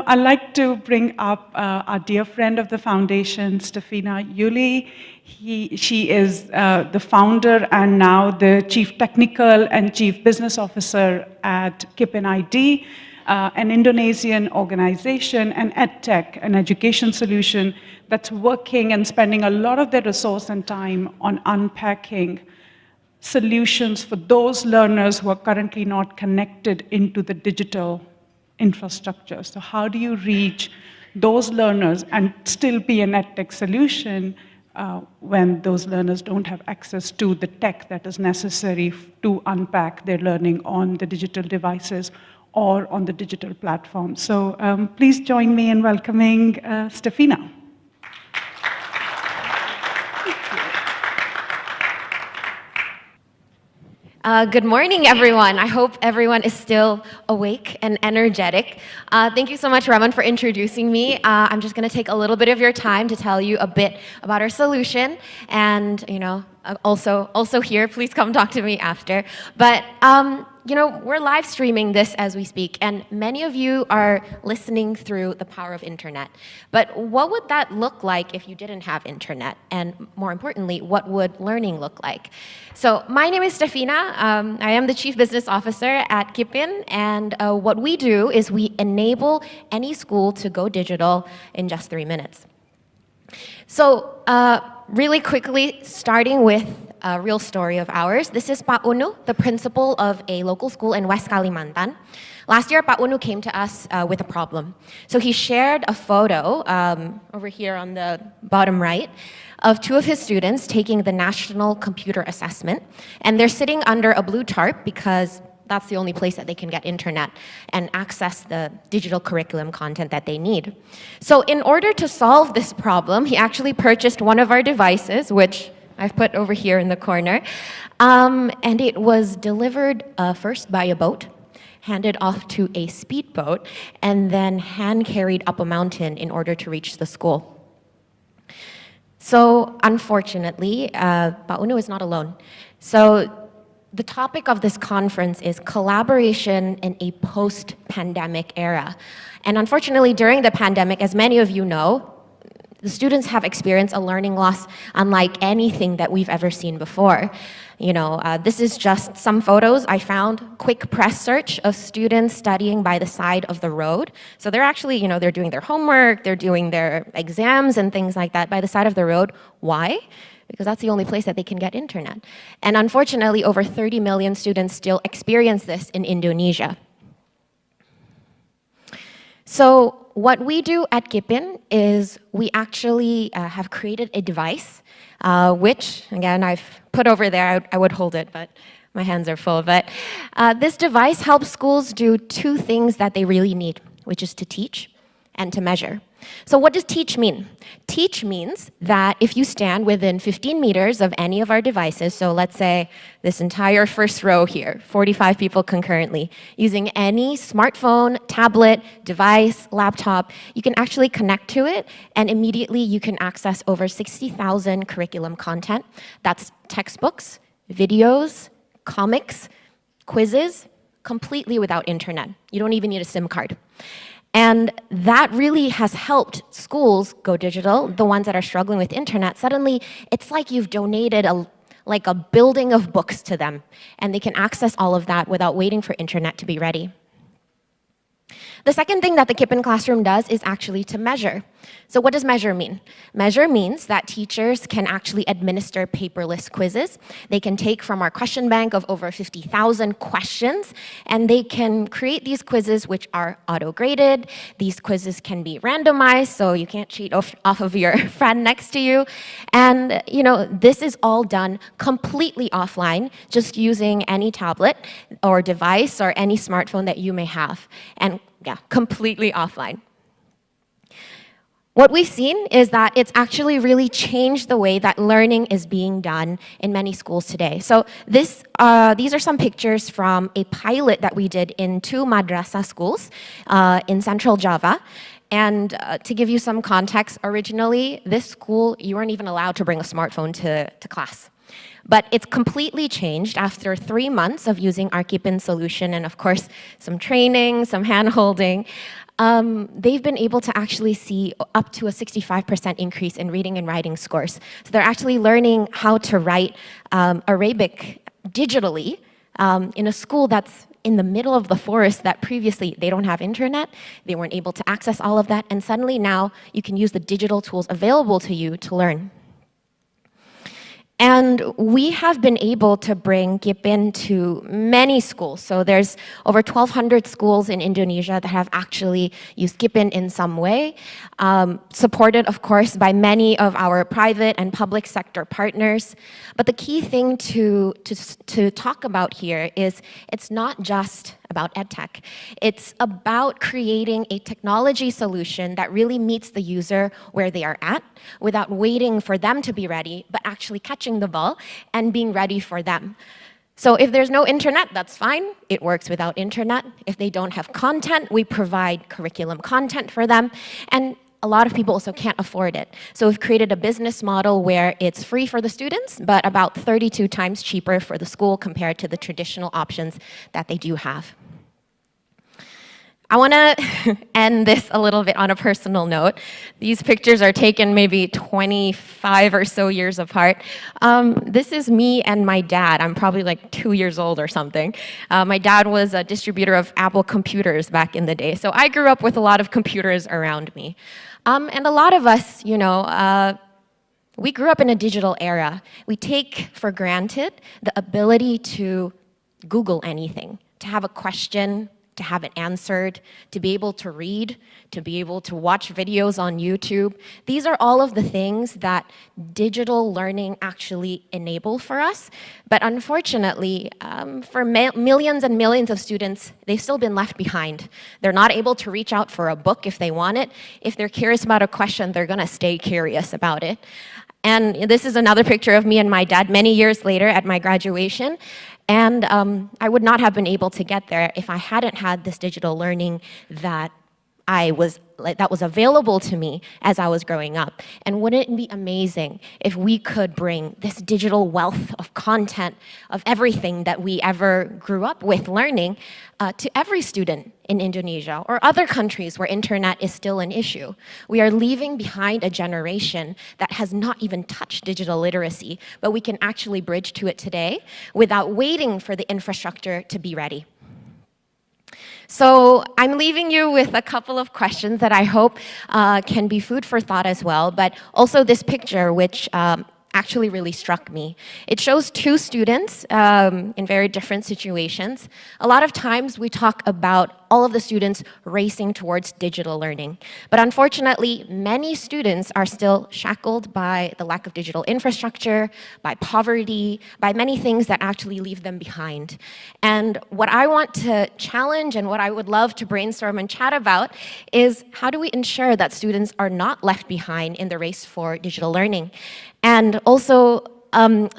I'd like to bring up our dear friend of the foundation, Stefina Yuli. She is the founder and now the Chief Technical and Chief Business Officer at Kipin ID, an Indonesian organization, an EdTech, an education solution that's working and spending a lot of their resource and time on unpacking solutions for those learners who are currently not connected into the digital infrastructure. So how do you reach those learners and still be an EdTech solution when those learners don't have access to the tech that is necessary to unpack their learning on the digital devices or on the digital platform? So please join me in welcoming Stefina. Good morning, everyone. I hope everyone is still awake and energetic. Thank you so much, Raman, for introducing me. I'm just going to take a little bit of your time to tell you a bit about our solution. And, also here, please come talk to me after. But, we're live streaming this as we speak, and many of you are listening through the power of internet. But what would that look like if you didn't have internet? And more importantly, what would learning look like? So my name is Stefina. I am the Chief Business Officer at Kipin, and what we do is we enable any school to go digital in just 3 minutes. So really quickly, starting with a real story of ours. This is Pak Unu, the principal of a local school in West Kalimantan. Last year, Pak Unu came to us with a problem. So he shared a photo over here on the bottom right of 2 of his students taking the National Computer Assessment. And they're sitting under a blue tarp because that's the only place that they can get internet and access the digital curriculum content that they need. So in order to solve this problem, he actually purchased one of our devices, which I've put over here in the corner, and it was delivered first by a boat, handed off to a speedboat, and then hand-carried up a mountain in order to reach the school. So unfortunately, Pak Unu is not alone. So the topic of this conference is collaboration in a post-pandemic era. And unfortunately, during the pandemic, as many of you know, the students have experienced a learning loss unlike anything that we've ever seen before. This is just some photos I found, quick press search of students studying by the side of the road. So they're actually, they're doing their homework, they're doing their exams and things like that by the side of the road. Why? Because that's the only place that they can get internet. And unfortunately, over 30 million students still experience this in Indonesia. So what we do at Kipin is we actually have created a device, which, again, I've put over there. I would hold it, but my hands are full. But this device helps schools do 2 things that they really need, which is to teach and to measure. So what does teach mean? Teach means that if you stand within 15 meters of any of our devices, so let's say this entire first row here, 45 people concurrently, using any smartphone, tablet, device, laptop, you can actually connect to it, and immediately you can access over 60,000 curriculum content. That's textbooks, videos, comics, quizzes, completely without internet. You don't even need a SIM card. And that really has helped schools go digital, the ones that are struggling with internet. Suddenly, it's like you've donated a building of books to them, and they can access all of that without waiting for internet to be ready. The second thing that the Kipin classroom does is actually to measure. So what does measure mean? Measure means that teachers can actually administer paperless quizzes. They can take from our question bank of over 50,000 questions, and they can create these quizzes which are auto-graded. These quizzes can be randomized, so you can't cheat off of your friend next to you. And this is all done completely offline, just using any tablet or device or any smartphone that you may have. And yeah, completely offline. What we've seen is that it's actually really changed the way that learning is being done in many schools today. So these are some pictures from a pilot that we did in 2 madrasah schools in Central Java. And to give you some context, originally, this school, you weren't even allowed to bring a smartphone to class. But it's completely changed after 3 months of using our Kipin solution and, of course, some training, some hand-holding. they've been able to actually see up to a 65% increase in reading and writing scores. So they're actually learning how to write Arabic digitally in a school that's in the middle of the forest that previously they don't have internet, they weren't able to access all of that, and suddenly now you can use the digital tools available to you to learn. And we have been able to bring Kipin to many schools. So there's over 1,200 schools in Indonesia that have actually used Kipin in some way, supported, of course, by many of our private and public sector partners. But the key thing to talk about here is it's not just about EdTech. It's about creating a technology solution that really meets the user where they are at without waiting for them to be ready, but actually catching the ball and being ready for them. So if there's no internet, that's fine. It works without internet. If they don't have content, we provide curriculum content for them. And a lot of people also can't afford it. So we've created a business model where it's free for the students, but about 32 times cheaper for the school compared to the traditional options that they do have. I want to end this a little bit on a personal note. These pictures are taken maybe 25 or so years apart. This is me and my dad. I'm probably like 2 years old or something. My dad was a distributor of Apple computers back in the day, so I grew up with a lot of computers around me. And a lot of us, you know, we grew up in a digital era. We take for granted the ability to Google anything, to have a question, to have it answered, to be able to read, to be able to watch videos on YouTube. These are all of the things that digital learning actually enable for us. But unfortunately, for millions and millions of students, they've still been left behind. They're not able to reach out for a book if they want it. If they're curious about a question, they're gonna stay curious about it. And this is another picture of me and my dad many years later at my graduation. And I would not have been able to get there if I hadn't had this digital learning that was available to me as I was growing up. And wouldn't it be amazing if we could bring this digital wealth of content, of everything that we ever grew up with learning, to every student in Indonesia or other countries where internet is still an issue? We are leaving behind a generation that has not even touched digital literacy, but we can actually bridge to it today without waiting for the infrastructure to be ready. So I'm leaving you with a couple of questions that I hope can be food for thought as well, but also this picture, which actually really struck me. It shows two students in very different situations. A lot of times we talk about all of the students racing towards digital learning. But unfortunately, many students are still shackled by the lack of digital infrastructure, by poverty, by many things that actually leave them behind. And what I want to challenge and what I would love to brainstorm and chat about is how do we ensure that students are not left behind in the race for digital learning? And also,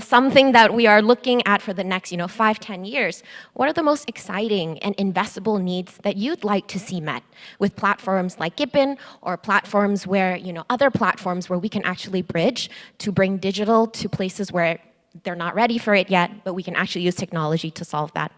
something that we are looking at for the next 5-10 years, what are the most exciting and investable needs that you'd like to see met with platforms like Kipin or platforms where, other platforms where we can actually bridge to bring digital to places where they're not ready for it yet, but we can actually use technology to solve that.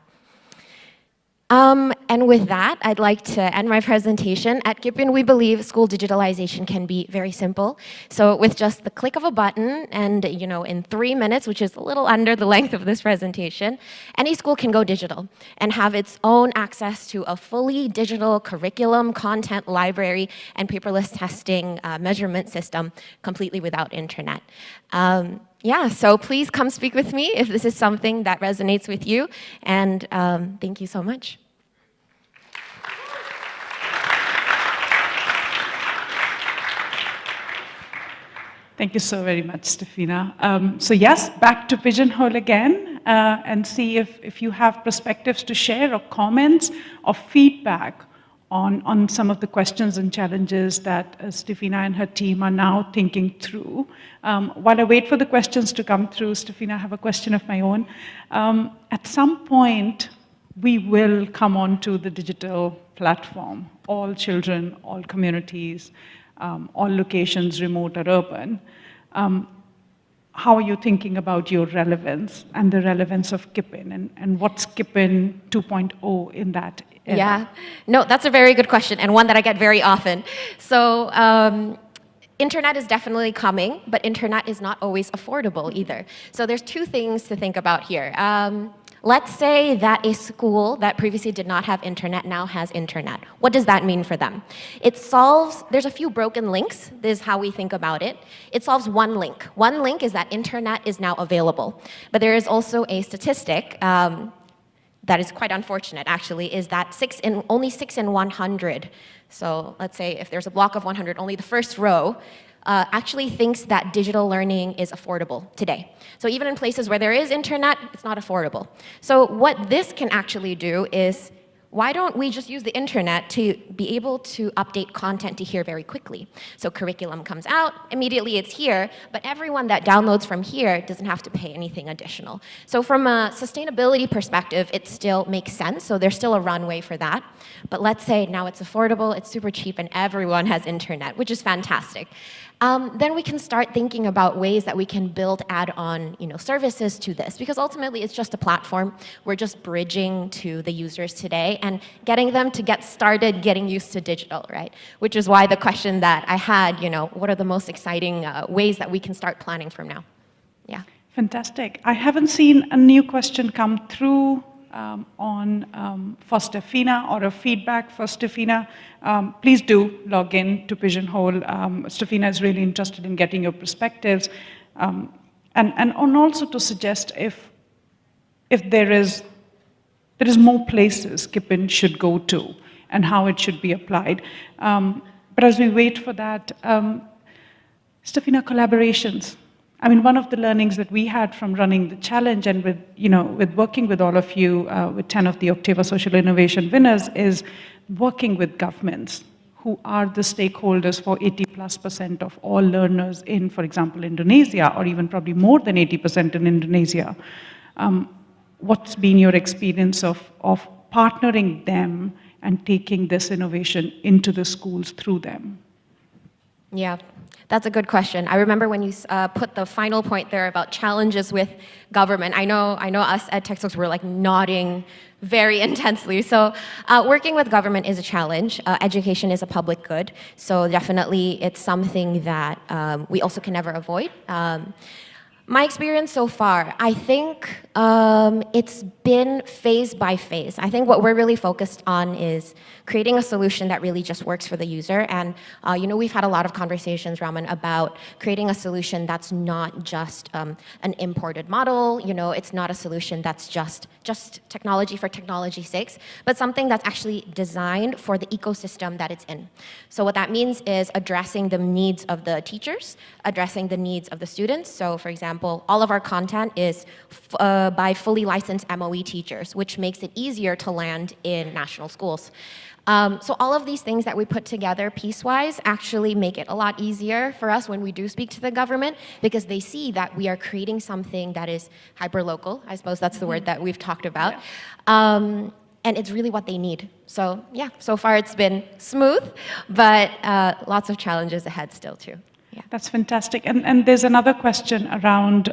And with that, I'd like to end my presentation. At Kipin, we believe school digitalization can be very simple. So with just the click of a button and, in 3 minutes, which is a little under the length of this presentation, any school can go digital and have its own access to a fully digital curriculum, content library, and paperless testing measurement system completely without internet. Yeah, so please come speak with me if this is something that resonates with you, and thank you so much. Thank you so very much, Stefina. So yes, back to Pigeonhole again, and see if you have perspectives to share or comments or feedback on some of the questions and challenges that Stefina and her team are now thinking through. While I wait for the questions to come through, Stefina, I have a question of my own. At some point, we will come onto the digital platform, all children, all communities, all locations, remote or urban. How are you thinking about your relevance and the relevance of Kipin, and what's Kipin 2.0 in that era? Yeah, no, that's a very good question and one that I get very often. So, internet is definitely coming, but internet is not always affordable either. So there's two things to think about here. Let's say that a school that previously did not have internet now has internet. What does that mean for them? It solves, there's a few broken links. This is how we think about it. It solves one link. One link is that internet is now available. But there is also a statistic that is quite unfortunate, actually, is that only 6 in 100, so let's say if there's a block of 100, only the first row actually thinks that digital learning is affordable today. So even in places where there is internet, it's not affordable. So what this can actually do is, why don't we just use the internet to be able to update content to here very quickly? So curriculum comes out, immediately it's here, but everyone that downloads from here doesn't have to pay anything additional. So from a sustainability perspective, it still makes sense, so there's still a runway for that. But let's say now it's affordable, it's super cheap, and everyone has internet, which is fantastic. Then we can start thinking about ways that we can build add-on services to this, because ultimately it's just a platform. We're just bridging to the users today and getting them to get started getting used to digital, right? Which is why the question that I had, what are the most exciting ways that we can start planning from now? Yeah. Fantastic. I haven't seen a new question come through for Stefina or a feedback for Stefina. Please do log in to Pigeonhole. Stefina is really interested in getting your perspectives. And also to suggest if there is more places Kipin should go to and how it should be applied. But as we wait for that, Stefina, collaborations. I mean, one of the learnings that we had from running the challenge and with working with all of you, with 10 of the Octava Social Innovation winners, is working with governments who are the stakeholders for 80+% of all learners in, for example, Indonesia, or even probably more than 80% in Indonesia. What's been your experience of partnering them and taking this innovation into the schools through them? Yeah, that's a good question. I remember when you put the final point there about challenges with government. I know us at Textbooks were like nodding very intensely. So working with government is a challenge. Education is a public good. So definitely it's something that we also can never avoid. My experience so far, I think it's been phase by phase. I think what we're really focused on is creating a solution that really just works for the user. And we've had a lot of conversations, Raman, about creating a solution that's not just an imported model. It's not a solution that's just technology for technology's sake, but something that's actually designed for the ecosystem that it's in. So what that means is addressing the needs of the teachers, addressing the needs of the students. So for example, all of our content is by fully licensed MOE teachers, which makes it easier to land in national schools. So all of these things that we put together piecewise actually make it a lot easier for us when we do speak to the government, because they see that we are creating something that is hyper-local. I suppose that's the word that we've talked about. Yeah. And it's really what they need. So yeah, so far it's been smooth, but lots of challenges ahead still too. Yeah. That's fantastic. And there's another question around,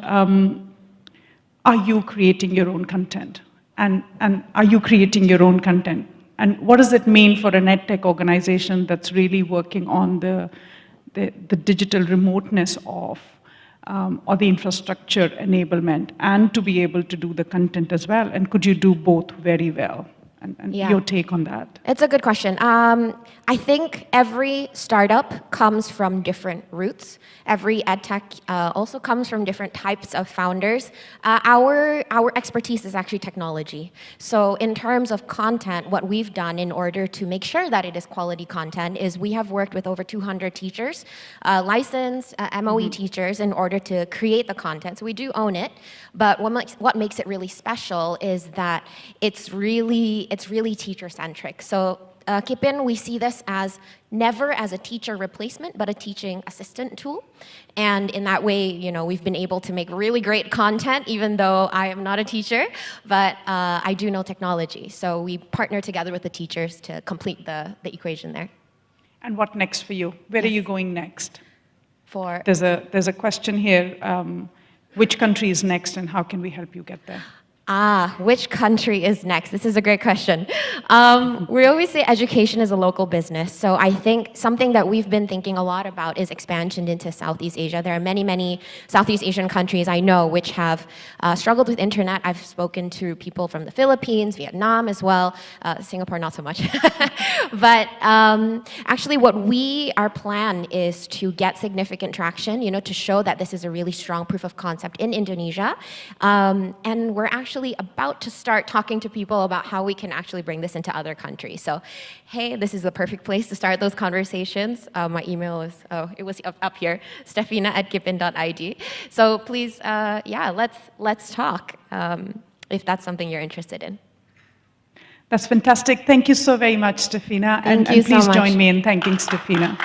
are you creating your own content? And are you creating your own content? And what does it mean for an edtech organization that's really working on the digital remoteness of, or the infrastructure enablement, and to be able to do the content as well? And could you do both very well? And yeah, your take on that? It's a good question. I think every startup comes from different roots. Every edtech also comes from different types of founders. Our expertise is actually technology. So in terms of content, what we've done in order to make sure that it is quality content is we have worked with over 200 teachers, licensed MOE teachers, in order to create the content. So we do own it, but what makes it really special is that it's really teacher-centric. So Kipin, we see this as never as a teacher replacement, but a teaching assistant tool. And in that way, we've been able to make really great content, even though I am not a teacher, but I do know technology. So we partner together with the teachers to complete the equation there. And what next for you? Where are you going next? There's a question here. Which country is next, and how can we help you get there? Which country is next? This is a great question. We always say education is a local business. So I think something that we've been thinking a lot about is expansion into Southeast Asia. There are many, many Southeast Asian countries I know which have struggled with internet. I've spoken to people from the Philippines, Vietnam as well, Singapore not so much. But actually our plan is to get significant traction, to show that this is a really strong proof of concept in Indonesia. And we're actually about to start talking to people about how we can actually bring this into other countries. So, hey, this is the perfect place to start those conversations. My email is, it was up here, stefina@kipin.id. So please, let's talk if that's something you're interested in. That's fantastic. Thank you so very much, Stefina. Thank you and please so much. join me in thanking Stefina.